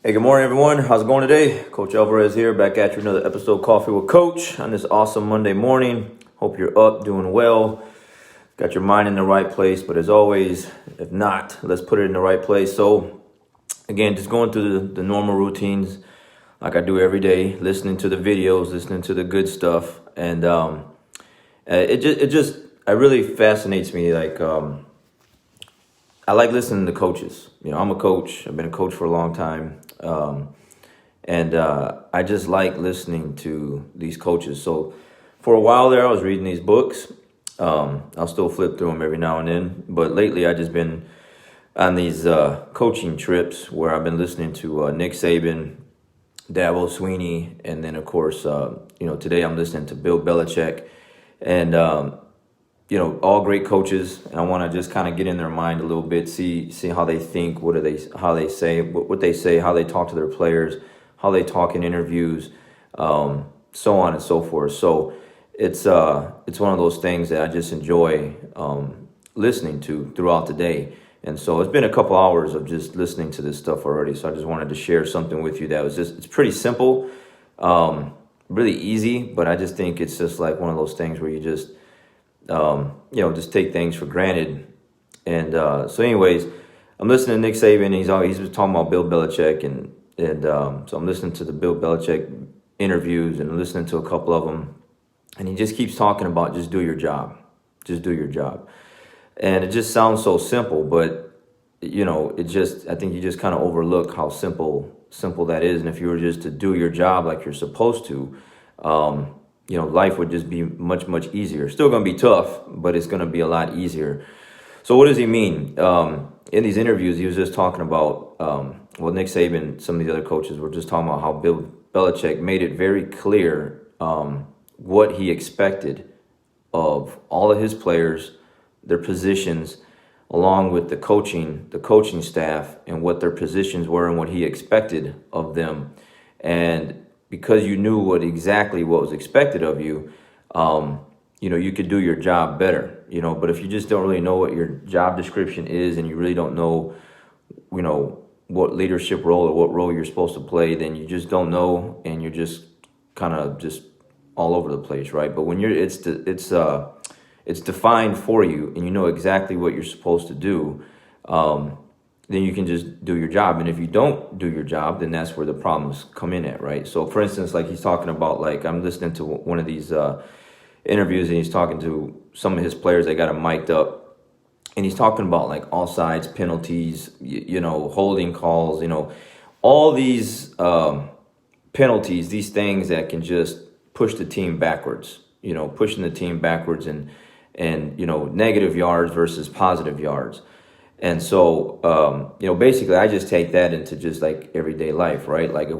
Hey, good morning, everyone. How's it going today? Coach Alvarez here, back at you another episode of Coffee with Coach on this awesome Monday morning. Hope you're up, doing well, got your mind in the right place. But as always, if not, let's put it in the right place. So, again, just going through the normal routines like I do every day, listening to the videos, listening to the good stuff, and it really fascinates me. I like listening to coaches. I'm a coach. I've been a coach for a long time. And I just like listening to these coaches. So for a while there, I was reading these books. I'll still flip through them every now and then. But lately, I've just been on these coaching trips where I've been listening to Nick Saban, Dabo Sweeney, and then, of course, today I'm listening to Bill Belichick. And all great coaches, and I want to just kind of get in their mind a little bit, see how they think, what they say, how they talk to their players, how they talk in interviews, so on and so forth. So it's one of those things that I just enjoy listening to throughout the day. And so it's been a couple hours of just listening to this stuff already. So I just wanted to share something with you that was it's pretty simple, really easy, but I just think it's just like one of those things where you just just take things for granted. And so anyways, I'm listening to Nick Saban. He's talking about Bill Belichick, and so I'm listening to the Bill Belichick interviews and listening to a couple of them. And he just keeps talking about just do your job. Just do your job. And it just sounds so simple, but I think you just kind of overlook how simple that is. And if you were just to do your job like you're supposed to, life would just be much, much easier. Still going to be tough, but it's going to be a lot easier. So what does he mean? In these interviews, he was just talking about, Nick Saban, some of the other coaches were just talking about how Bill Belichick made it very clear what he expected of all of his players, their positions, along with the coaching staff, and what their positions were and what he expected of them. And because you knew exactly what was expected of you, you could do your job better, but if you just don't really know what your job description is, and you really don't know, what leadership role or what role you're supposed to play, then you just don't know, and you're just kind of just all over the place, right? But when it's defined for you, and you know exactly what you're supposed to do, then you can just do your job. And if you don't do your job, then that's where the problems come in at, right? So for instance, like he's talking about, like I'm listening to one of these interviews, and he's talking to some of his players that got him mic'd up, and he's talking about like offsides, penalties, holding calls, all these penalties, these things that can just push the team backwards, pushing the team backwards and negative yards versus positive yards. And so, basically I just take that into just like everyday life, right? Like if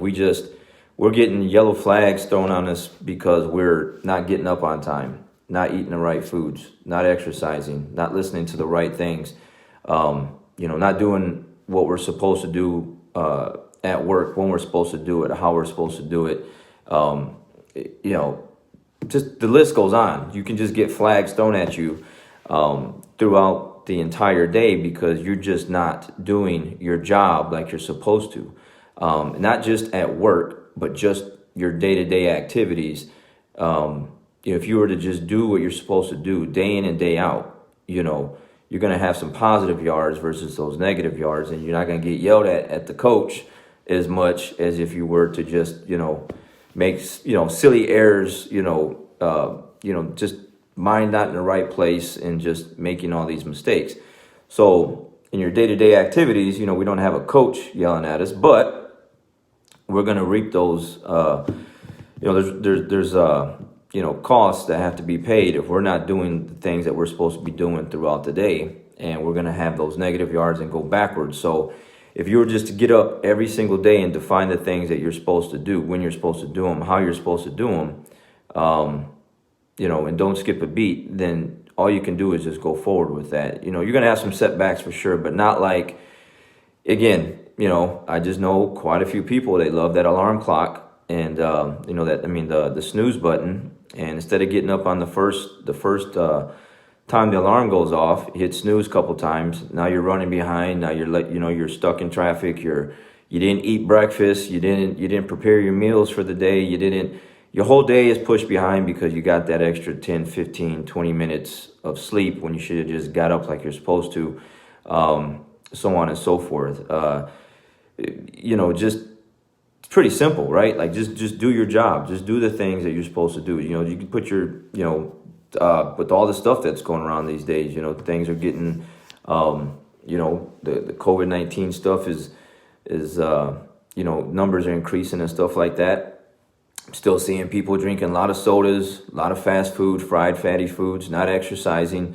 we're getting yellow flags thrown on us because we're not getting up on time, not eating the right foods, not exercising, not listening to the right things, not doing what we're supposed to do at work, when we're supposed to do it, how we're supposed to do it. Just the list goes on. You can just get flags thrown at you throughout the entire day because you're just not doing your job like you're supposed to. Not just at work, but just your day-to-day activities. If you were to just do what you're supposed to do day in and day out, you're going to have some positive yards versus those negative yards, and you're not going to get yelled at the coach as much as if you were to just, make, silly errors, just mind not in the right place and just making all these mistakes. So in your day-to-day activities, we don't have a coach yelling at us, but we're going to reap those, there's costs that have to be paid if we're not doing the things that we're supposed to be doing throughout the day, and we're going to have those negative yards and go backwards. So if you were just to get up every single day and define the things that you're supposed to do, when you're supposed to do them, how you're supposed to do them, and don't skip a beat, then all you can do is just go forward with that. You're going to have some setbacks for sure, but not like, again, I just know quite a few people, they love that alarm clock and, the snooze button. And instead of getting up on the first time the alarm goes off, hit snooze a couple times. Now you're running behind. Now you're stuck in traffic. You're you didn't eat breakfast, you didn't prepare your meals for the day, your whole day is pushed behind because you got that extra 10, 15, 20 minutes of sleep when you should have just got up like you're supposed to, so on and so forth. Just it's pretty simple, right? Like just do your job, just do the things that you're supposed to do. You can put your, with all the stuff that's going around these days, things are getting, the COVID-19 stuff is numbers are increasing and stuff like that. I'm still seeing people drinking a lot of sodas, a lot of fast food, fried fatty foods, not exercising,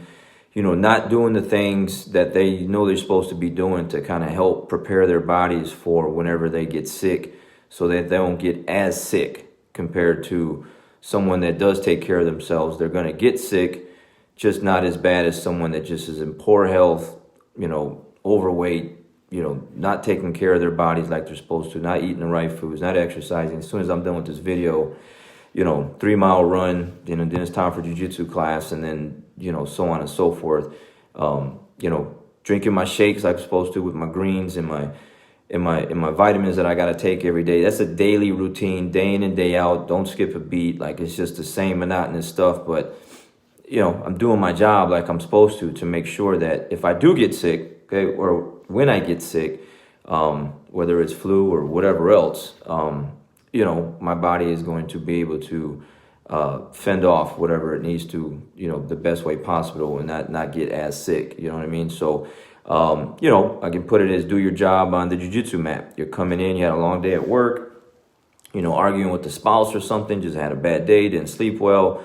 not doing the things that they know they're supposed to be doing to kind of help prepare their bodies for whenever they get sick, so that they don't get as sick compared to someone that does take care of themselves. They're going to get sick, just not as bad as someone that just is in poor health, overweight, not taking care of their bodies like they're supposed to, not eating the right foods, not exercising. As soon as I'm done with this video, 3-mile run, then it's time for jiu-jitsu class, and then, so on and so forth. Drinking my shakes like I'm supposed to with my greens and my vitamins that I got to take every day. That's a daily routine, day in and day out. Don't skip a beat. Like, it's just the same monotonous stuff, but I'm doing my job like I'm supposed to make sure that if I do get sick, okay, or when I get sick, whether it's flu or whatever else, my body is going to be able to fend off whatever it needs to, the best way possible, and not get as sick. You know what I mean? So, I can put it as do your job on the jiu-jitsu mat. You're coming in, you had a long day at work, arguing with the spouse or something, just had a bad day, didn't sleep well.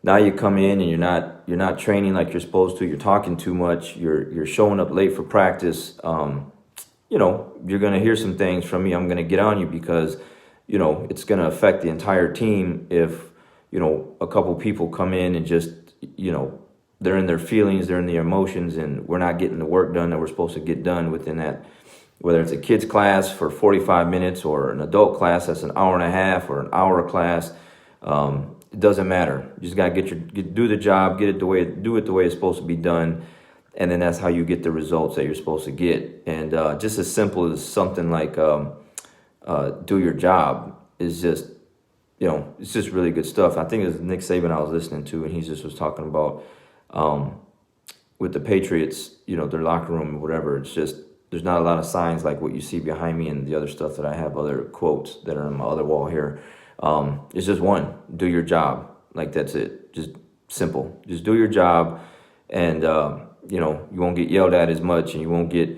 Now you come in and you're not training like you're supposed to. You're talking too much. You're showing up late for practice. You're gonna hear some things from me. I'm gonna get on you because it's gonna affect the entire team if a couple people come in and just they're in their feelings, they're in their emotions, and we're not getting the work done that we're supposed to get done within that. Whether it's a kids class for 45 minutes or an adult class that's an hour and a half or an hour class. It doesn't matter. You just gotta do the job, do it the way it's supposed to be done, and then that's how you get the results that you're supposed to get. And just as simple as something like do your job is just, it's just really good stuff. I think it was Nick Saban I was listening to, and he just was talking about with the Patriots, their locker room or whatever. It's just there's not a lot of signs like what you see behind me and the other stuff that I have, other quotes that are on my other wall here. It's just one, do your job. Like, that's it. Just simple. Just do your job, and you won't get yelled at as much, and you won't get,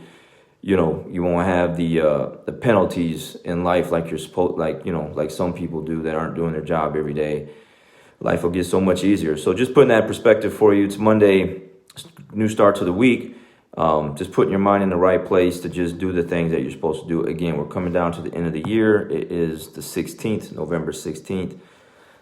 you won't have the penalties in life like you're supposed, like some people do that aren't doing their job every day. Life will get so much easier. So just putting that perspective for you. It's Monday, new start to the week. Just putting your mind in the right place to just do the things that you're supposed to do. Again, we're coming down to the end of the year. It is the 16th, November 16th.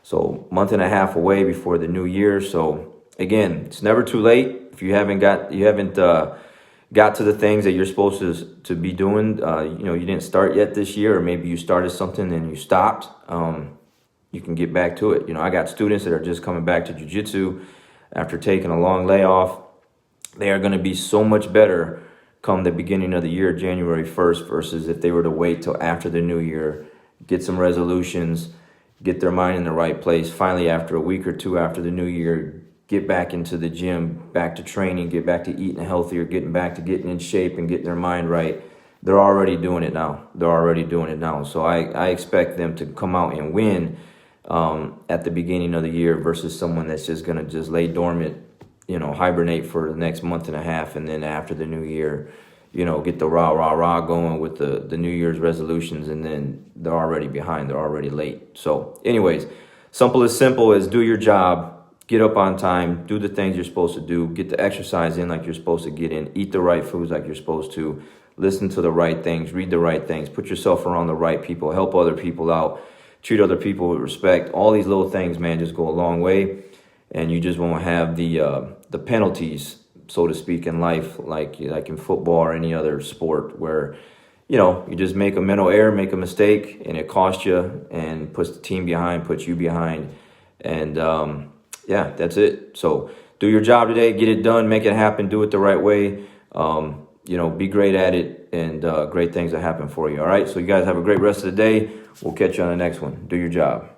So month and a half away before the new year. So again, it's never too late. If you haven't got to the things that you're supposed to be doing, you didn't start yet this year, or maybe you started something and you stopped, you can get back to it. I got students that are just coming back to jiu-jitsu after taking a long layoff. They are going to be so much better come the beginning of the year, January 1st, versus if they were to wait till after the new year, get some resolutions, get their mind in the right place. Finally, after a week or two after the new year, get back into the gym, back to training, get back to eating healthier, getting back to getting in shape and getting their mind right. They're already doing it now. So I expect them to come out and win at the beginning of the year versus someone that's just going to just lay dormant, hibernate for the next month and a half, and then after the new year, get the rah going with the New Year's resolutions, and then they're already behind, they're already late. So anyways, simple as do your job, get up on time, do the things you're supposed to do, get the exercise in like you're supposed to get in, eat the right foods like you're supposed to, listen to the right things, read the right things, put yourself around the right people, help other people out, treat other people with respect. All these little things, man, just go a long way. And you just won't have the penalties, so to speak, in life, like in football or any other sport, where you just make a mental error, make a mistake, and it costs you and puts the team behind, puts you behind, and that's it. So do your job today, get it done, make it happen, do it the right way. Be great at it. and great things that happen for you. All right. So you guys have a great rest of the day. We'll catch you on the next one. Do your job.